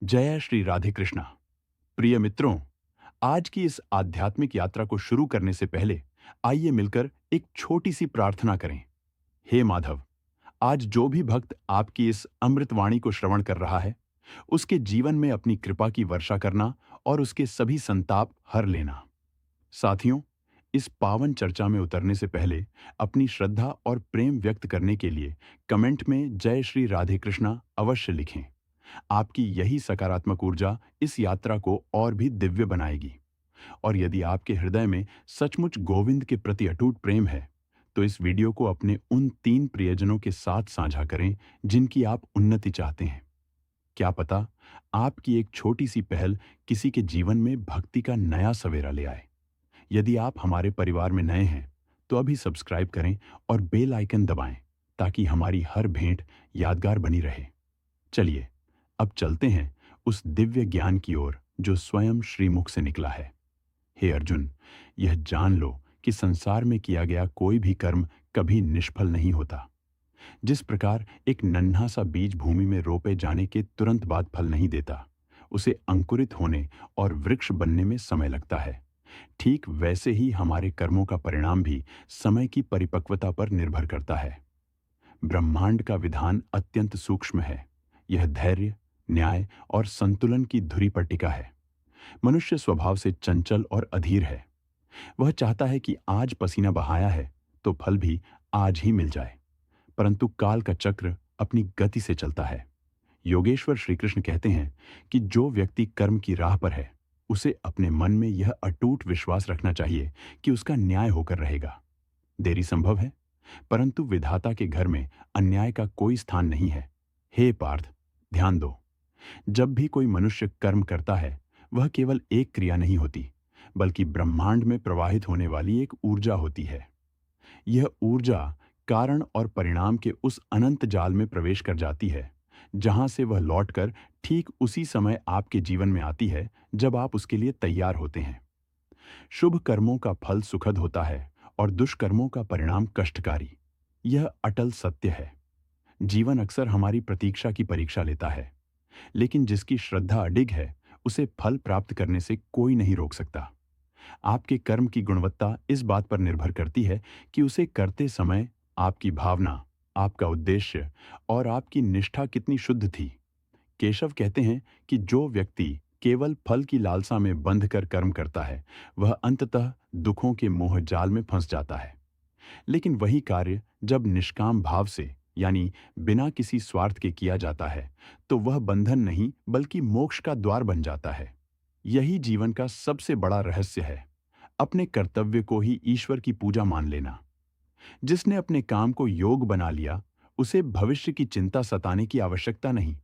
जय श्री राधे कृष्णा। प्रिय मित्रों, आज की इस आध्यात्मिक यात्रा को शुरू करने से पहले आइए मिलकर एक छोटी सी प्रार्थना करें। हे माधव, आज जो भी भक्त आपकी इस अमृत वाणी को श्रवण कर रहा है, उसके जीवन में अपनी कृपा की वर्षा करना और उसके सभी संताप हर लेना। साथियों, इस पावन चर्चा में उतरने से पहले अपनी श्रद्धा और प्रेम व्यक्त करने के लिए कमेंट में जय श्री राधे कृष्णा अवश्य लिखें। आपकी यही सकारात्मक ऊर्जा इस यात्रा को और भी दिव्य बनाएगी। और यदि आपके हृदय में सचमुच गोविंद के प्रति अटूट प्रेम है, तो इस वीडियो को अपने उन 3 प्रियजनों के साथ साझा करें जिनकी आप उन्नति चाहते हैं। क्या पता, आपकी एक छोटी सी पहल किसी के जीवन में भक्ति का नया सवेरा ले आए। यदि आप हमारे परिवार में नए हैं, तो अभी सब्सक्राइब करें और बेल आइकन दबाएं, ताकि हमारी हर भेंट यादगार बनी रहे। चलिए, अब चलते हैं उस दिव्य ज्ञान की ओर जो स्वयं श्रीमुख से निकला है। हे अर्जुन, यह जान लो कि संसार में किया गया कोई भी कर्म कभी निष्फल नहीं होता। जिस प्रकार एक नन्हा सा बीज भूमि में रोपे जाने के तुरंत बाद फल नहीं देता, उसे अंकुरित होने और वृक्ष बनने में समय लगता है, ठीक वैसे ही हमारे कर्मों का परिणाम भी समय की परिपक्वता पर निर्भर करता है। ब्रह्मांड का विधान अत्यंत सूक्ष्म है। यह धैर्य, न्याय और संतुलन की धुरी पर टिका है। मनुष्य स्वभाव से चंचल और अधीर है। वह चाहता है कि आज पसीना बहाया है तो फल भी आज ही मिल जाए, परंतु काल का चक्र अपनी गति से चलता है। योगेश्वर श्री कृष्ण कहते हैं कि जो व्यक्ति कर्म की राह पर है, उसे अपने मन में यह अटूट विश्वास रखना चाहिए कि उसका न्याय होकर रहेगा। देरी संभव है, परंतु विधाता के घर में अन्याय का कोई स्थान नहीं है। हे पार्थ, ध्यान दो। जब भी कोई मनुष्य कर्म करता है, वह केवल एक क्रिया नहीं होती, बल्कि ब्रह्मांड में प्रवाहित होने वाली एक ऊर्जा होती है। यह ऊर्जा कारण और परिणाम के उस अनंत जाल में प्रवेश कर जाती है, जहां से वह लौटकर ठीक उसी समय आपके जीवन में आती है जब आप उसके लिए तैयार होते हैं। शुभ कर्मों का फल सुखद होता है और दुष्कर्मों का परिणाम कष्टकारी। यह अटल सत्य है। जीवन अक्सर हमारी प्रतीक्षा की परीक्षा लेता है, लेकिन जिसकी श्रद्धा अडिग है, उसे फल प्राप्त करने से कोई नहीं रोक सकता। आपके कर्म की गुणवत्ता इस बात पर निर्भर करती है कि उसे करते समय आपकी भावना, आपका उद्देश्य और आपकी निष्ठा कितनी शुद्ध थी। केशव कहते हैं कि जो व्यक्ति केवल फल की लालसा में बंध कर कर्म करता है, वह अंततः दुखों के मोह जाल में फंस जाता है। लेकिन वही कार्य जब निष्काम भाव से, यानी बिना किसी स्वार्थ के किया जाता है, तो वह बंधन नहीं बल्कि मोक्ष का द्वार बन जाता है। यही जीवन का सबसे बड़ा रहस्य है। अपने कर्तव्य को ही ईश्वर की पूजा मान लेना। जिसने अपने काम को योग बना लिया, उसे भविष्य की चिंता सताने की आवश्यकता नहीं।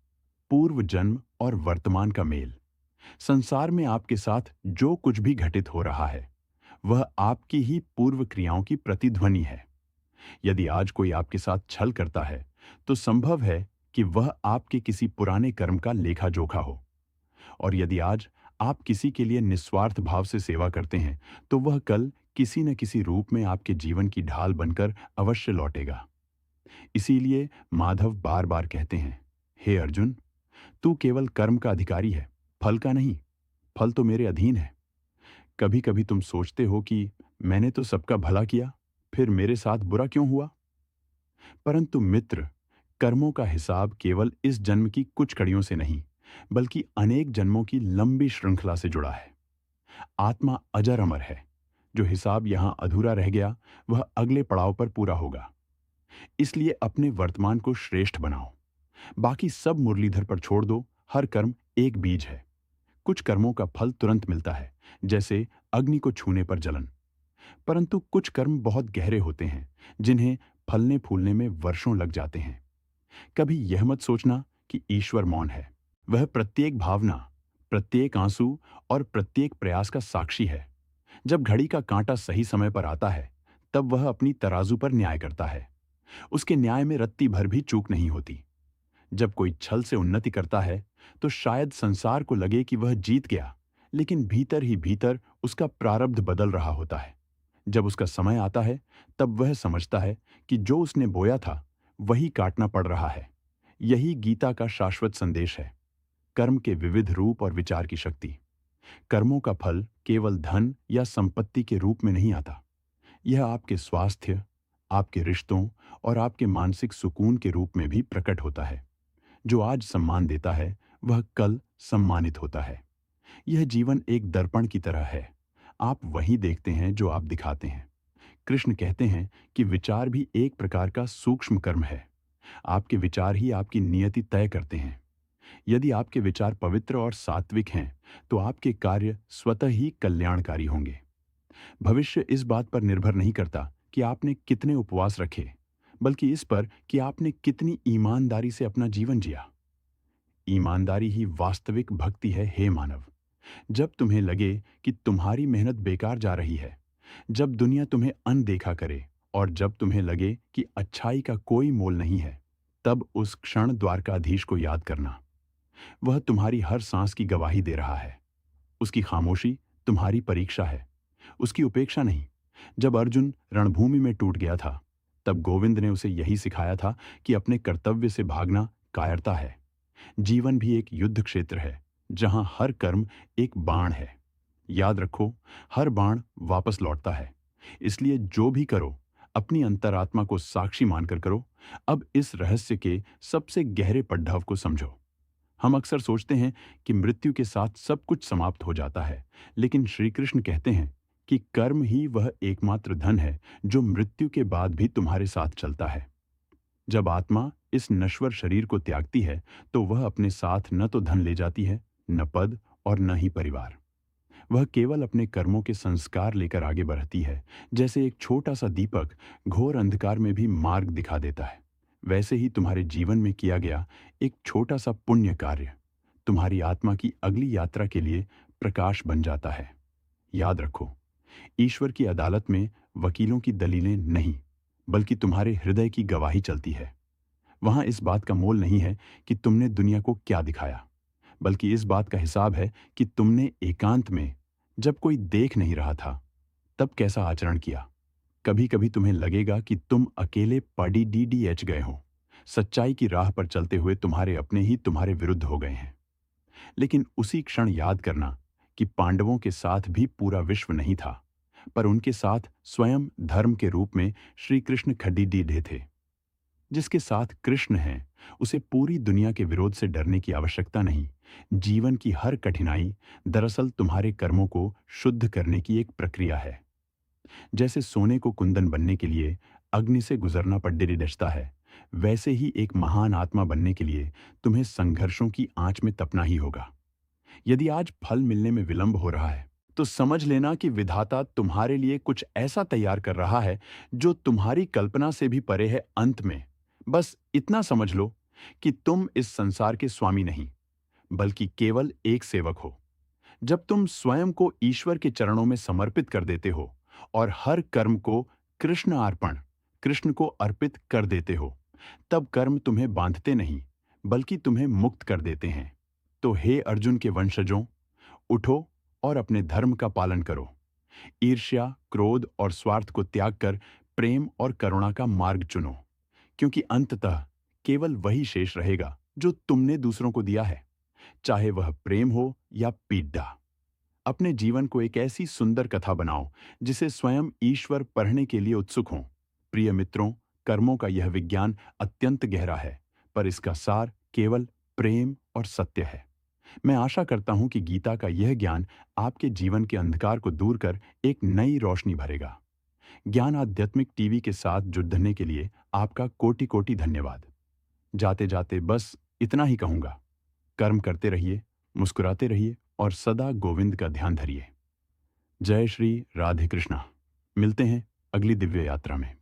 पूर्व जन्म और वर्तमान का मेल। संसार में आपके साथ जो कुछ भी घटित हो रहा है, वह आपकी ही पूर्व क्रियाओं की प्रतिध्वनि है। यदि आज कोई आपके साथ छल करता है, तो संभव है कि वह आपके किसी पुराने कर्म का लेखा जोखा हो। और यदि आज आप किसी के लिए निस्वार्थ भाव से सेवा करते हैं, तो वह कल किसी न किसी रूप में आपके जीवन की ढाल बनकर अवश्य लौटेगा। इसीलिए माधव बार बार कहते हैं, हे अर्जुन, तू केवल कर्म का अधिकारी है, फल का नहीं। फल तो मेरे अधीन है। कभी कभी तुम सोचते हो कि मैंने तो सबका भला किया, फिर मेरे साथ बुरा क्यों हुआ? परंतु मित्र, कर्मों का हिसाब केवल इस जन्म की कुछ कड़ियों से नहीं, बल्कि अनेक जन्मों की लंबी श्रृंखला से जुड़ा है। आत्मा अजर अमर है। जो हिसाब यहां अधूरा रह गया, वह अगले पड़ाव पर पूरा होगा। इसलिए अपने वर्तमान को श्रेष्ठ बनाओ। बाकी सब मुरलीधर पर छोड़ दो। हर कर्म एक बीज है। कुछ कर्मों का फल तुरंत मिलता है, जैसे अग्नि को छूने पर जलन। परंतु कुछ कर्म बहुत गहरे होते हैं, जिन्हें फलने फूलने में वर्षों लग जाते हैं। कभी यह मत सोचना कि ईश्वर मौन है। वह प्रत्येक भावना, प्रत्येक आंसू और प्रत्येक प्रयास का साक्षी है। जब घड़ी का कांटा सही समय पर आता है, तब वह अपनी तराजू पर न्याय करता है। उसके न्याय में रत्ती भर भी चूक नहीं होती। जब कोई छल से उन्नति करता है, तो शायद संसार को लगे कि वह जीत गया, लेकिन भीतर ही भीतर उसका प्रारब्ध बदल रहा होता है। जब उसका समय आता है, तब वह समझता है कि जो उसने बोया था, वही काटना पड़ रहा है। यही गीता का शाश्वत संदेश है। कर्म के विविध रूप और विचार की शक्ति। कर्मों का फल केवल धन या संपत्ति के रूप में नहीं आता। यह आपके स्वास्थ्य, आपके रिश्तों और आपके मानसिक सुकून के रूप में भी प्रकट होता है। जो आज सम्मान देता है, वह कल सम्मानित होता है। यह जीवन एक दर्पण की तरह है। आप वही देखते हैं जो आप दिखाते हैं। कृष्ण कहते हैं कि विचार भी एक प्रकार का सूक्ष्म कर्म है। आपके विचार ही आपकी नियति तय करते हैं। यदि आपके विचार पवित्र और सात्विक हैं, तो आपके कार्य स्वतः ही कल्याणकारी होंगे। भविष्य इस बात पर निर्भर नहीं करता कि आपने कितने उपवास रखे, बल्कि इस पर कि आपने कितनी ईमानदारी से अपना जीवन जिया। ईमानदारी ही वास्तविक भक्ति है, हे मानव। जब तुम्हें लगे कि तुम्हारी मेहनत बेकार जा रही है, जब दुनिया तुम्हें अनदेखा करे और जब तुम्हें लगे कि अच्छाई का कोई मोल नहीं है, तब उस क्षण द्वारकाधीश को याद करना। वह तुम्हारी हर सांस की गवाही दे रहा है। उसकी खामोशी तुम्हारी परीक्षा है, उसकी उपेक्षा नहीं। जब अर्जुन रणभूमि में टूट गया था, तब गोविंद ने उसे यही सिखाया था कि अपने कर्तव्य से भागना कायरता है। जीवन भी एक युद्ध क्षेत्र है, जहां हर कर्म एक बाण है। याद रखो, हर बाण वापस लौटता है। इसलिए जो भी करो, अपनी अंतरात्मा को साक्षी मानकर करो। अब इस रहस्य के सबसे गहरे पड़ाव को समझो। हम अक्सर सोचते हैं कि मृत्यु के साथ सब कुछ समाप्त हो जाता है, लेकिन श्री कृष्ण कहते हैं कि कर्म ही वह एकमात्र धन है जो मृत्यु के बाद भी तुम्हारे साथ चलता है। जब आत्मा इस नश्वर शरीर को त्यागती है, तो वह अपने साथ न तो धन ले जाती है, न पद और न ही परिवार। वह केवल अपने कर्मों के संस्कार लेकर आगे बढ़ती है। जैसे एक छोटा सा दीपक घोर अंधकार में भी मार्ग दिखा देता है, वैसे ही तुम्हारे जीवन में किया गया एक छोटा सा पुण्य कार्य तुम्हारी आत्मा की अगली यात्रा के लिए प्रकाश बन जाता है। याद रखो, ईश्वर की अदालत में वकीलों की दलीलें नहीं, बल्कि तुम्हारे हृदय की गवाही चलती है। वहां इस बात का मोल नहीं है कि तुमने दुनिया को क्या दिखाया, बल्कि इस बात का हिसाब है कि तुमने एकांत में, जब कोई देख नहीं रहा था, तब कैसा आचरण किया। कभी कभी तुम्हें लगेगा कि तुम अकेले पड़ी डीडीएच गए हो। सच्चाई की राह पर चलते हुए तुम्हारे अपने ही तुम्हारे विरुद्ध हो गए हैं। लेकिन उसी क्षण याद करना कि पांडवों के साथ भी पूरा विश्व नहीं था, पर उनके साथ स्वयं धर्म के रूप में श्री कृष्ण खड्डीडीढे थे। जिसके साथ कृष्ण हैं, उसे पूरी दुनिया के विरोध से डरने की आवश्यकता नहीं। जीवन की हर कठिनाई दरअसल तुम्हारे कर्मों को शुद्ध करने की एक प्रक्रिया है। जैसे सोने को कुंदन बनने के लिए अग्नि से गुजरना पड्डेरिडछता है, वैसे ही एक महान आत्मा बनने के लिए तुम्हें संघर्षों की आंच में तपना ही होगा। यदि आज फल मिलने में विलंब हो रहा है, तो समझ लेना कि विधाता तुम्हारे लिए कुछ ऐसा तैयार कर रहा है जो तुम्हारी कल्पना से भी परे है। अंत में बस इतना समझ लो कि तुम इस संसार के स्वामी नहीं, बल्कि केवल एक सेवक हो। जब तुम स्वयं को ईश्वर के चरणों में समर्पित कर देते हो और हर कर्म को कृष्ण को अर्पित कर देते हो, तब कर्म तुम्हें बांधते नहीं, बल्कि तुम्हें मुक्त कर देते हैं। तो हे अर्जुन के वंशजों, उठो और अपने धर्म का पालन करो। ईर्ष्या, क्रोध और स्वार्थ को त्याग कर प्रेम और करुणा का मार्ग चुनो, क्योंकि अंततः केवल वही शेष रहेगा जो तुमने दूसरों को दिया है, चाहे वह प्रेम हो या पीड़ा। अपने जीवन को एक ऐसी सुंदर कथा बनाओ जिसे स्वयं ईश्वर पढ़ने के लिए उत्सुक हों। प्रिय मित्रों, कर्मों का यह विज्ञान अत्यंत गहरा है, पर इसका सार केवल प्रेम और सत्य है। मैं आशा करता हूं कि गीता का यह ज्ञान आपके जीवन के अंधकार को दूर कर एक नई रोशनी भरेगा। ज्ञान आध्यात्मिक टीवी के साथ जुड़ने के लिए आपका कोटि कोटि धन्यवाद। जाते जाते बस इतना ही कहूंगा, कर्म करते रहिए, मुस्कुराते रहिए और सदा गोविंद का ध्यान धरिए। जय श्री राधे कृष्णा। मिलते हैं अगली दिव्य यात्रा में।